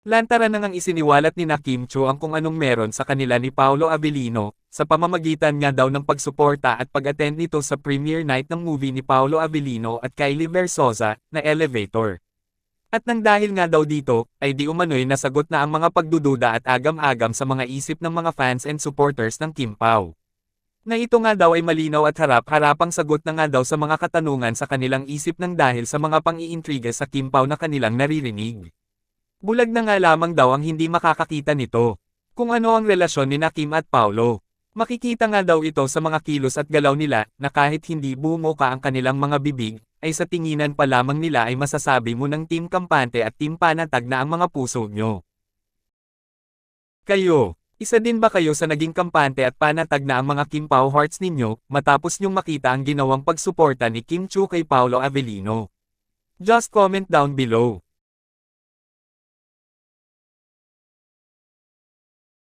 Lantaran na ngang isiniwalat ni na Kim Chiu ang kung anong meron sa kanila ni Paolo Avellino, sa pamamagitan nga daw ng pagsuporta at pag-attend nito sa premiere night ng movie ni Paolo Avellino at Kylie Versosa, na Elevator. At nang dahil nga daw dito, ay di umano'y nasagot na ang mga pagdududa at agam-agam sa mga isip ng mga fans and supporters ng Kim Pao. Na ito nga daw ay malinaw at harap-harapang sagot na nga daw sa mga katanungan sa kanilang isip ng dahil sa mga pang-iintriga sa Kim Pao na kanilang naririnig. Bulag na nga lamang daw ang hindi makakakita nito. Kung ano ang relasyon ni na Kim at Paolo. Makikita nga daw ito sa mga kilos at galaw nila, na kahit hindi bumuka ang kanilang mga bibig, ay sa tinginan pa lamang nila ay masasabi mo ng Team Kampante at Team Panatag na ang mga puso nyo. Kayo, isa din ba kayo sa naging kampante at panatag na ang mga Kim Pao hearts ninyo, matapos nyong makita ang ginawang pagsuporta ni Kim Chiu kay Paolo Avellino? Just comment down below.